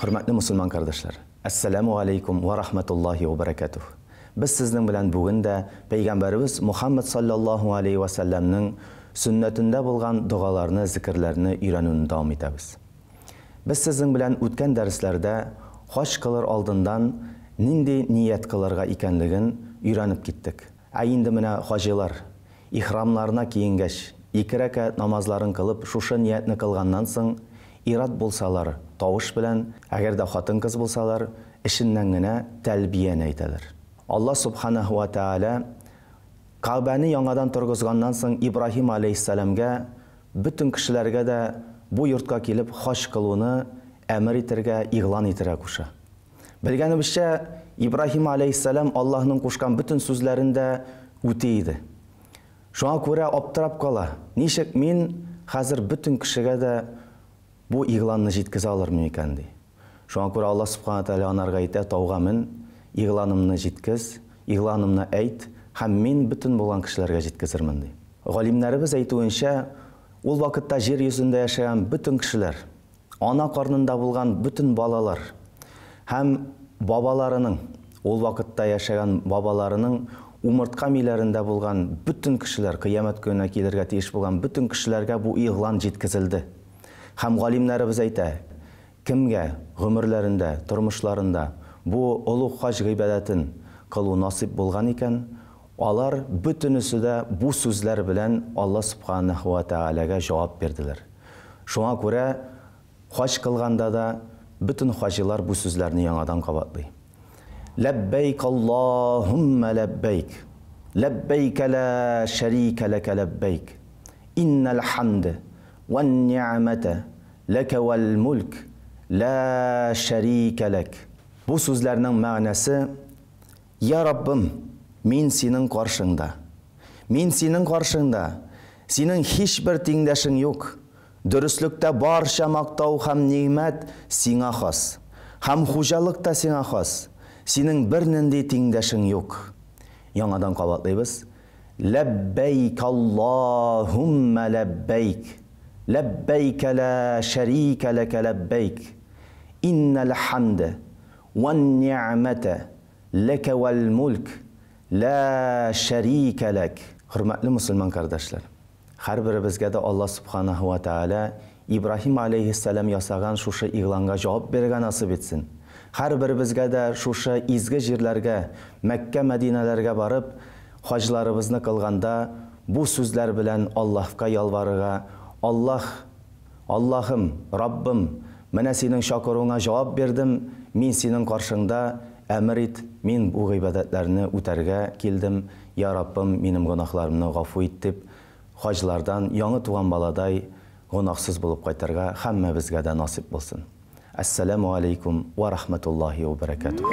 Hürmetli Müslüman kardeşler, Esselamu Aleyküm ve Rahmetullahi ve Berekatuh. Biz sizin bilen bugün de Peygamberimiz Muhammed sallallahu aleyhi ve sellem'nin sünnetinde bulgan dualarını, zikirlerini öğrenmeye devam ederiz. Biz sizin bilen ötken derslerde hoş kılır aldından nindi niyet kılırga ekenligin öğrenip gittik. Endi mine hacılar ihramlarına kiyingeç, 2 rekat namazların kılıp şuşa niyetini kılgandan soň irad bolsalar, tavuş bilen, eğer de hatın kız bolsalar, işinden gine telbiyen eyteler. Allah subhanahu wa ta'ala Kabe'ni yangadan turguzgandan soň İbrahim aleyhisselamga bütün kişilerge de bu yurtka kelip hoş kılууну emir etirge, ilan etire kuşa. Bilgenimizce İbrahim aleyhisselam Allah'ın kuşkan bütün sözlerinde öteydi. Şuna göre aptırap kala. Nişek min hazır bütün kişiге de bu ilanını жеткізе alırmı ekan dey. Şuna göre Allah subhanahu wa ta'ala anarga ayta, tauga min, ilanımını жеткіз, ilanımını ayt, hem min bütün bolan kişilerge жеткізirmin dey. Galimlerimiz aytuyuncha, ol vakitda yer yüzünde yaşayan bütün kişiler, ana karnında bulgan bütün balalar, hem babalarının, ol vakitda yaşayan babalarının umurtqa milerinde bulgan bütün kişiler, kıyamet gününe kelirge teyiş bulgan bütün kişilerge bu ilan жеткізildi. Hem galimlerimiz ayta, kimge ömürlerinde, turmuşlarında bu ulug' hac ibadetin kılуу nasip bulgan eken, alar bütünüsü de bu sözler bilen Allah subhanahu wa ta'alaga cevap verdiler. Şuna göre hac kılganda da bütün hacılar bu sözlerini yanadan kabatlay. Lebbeyk Allahümme lebbeyk. Lebbeyk la şerike leke lebbeyk. İnnel hamde ve ni'mete leke vel mulk la şerike lek. Bu sözlerinin manası, ya Rabbim, men senin karşında. Men senin karşında. Senin hiçbir tengdeşin yok. Dürüstlükte barşa maqtav hem nimet sana has. Hem hocalıkta sana has. Senin bir ninde tengdeşin yok. Yanadan kabatlayız. Lebbeyk Allahümme lebbeyk. Lebbeyk la şerike leke lebbeyk. İnnel hamde ve ni'mete leke vel mulk la şerike lek. Hürmetli Müslüman kardeşler, her birimizge de Allah subhanahu wa ta'ala İbrahim aleyhisselam yasagan şuşa ilanga cevap bergen nasip etsin. Her birimizge de şuşa izgi jirlerge, Mekke, Medinelerge barıp, haclarımızını kılganda bu sözler bilen Allah'a yalvarıga, Allah'ım, Rabbim, mene senin şakuruna cevap verdim, men senin karşında emir et, men bu ibadetlerini öterge keldim. Ya Rabbim, menim günahlarımını gafu etip, haclardan yanı tuğan baladay günahsız bulup kaytarga hemme bizge de nasip bulsun. Esselamu aleyküm ve rahmetullahi ve berekatuhu.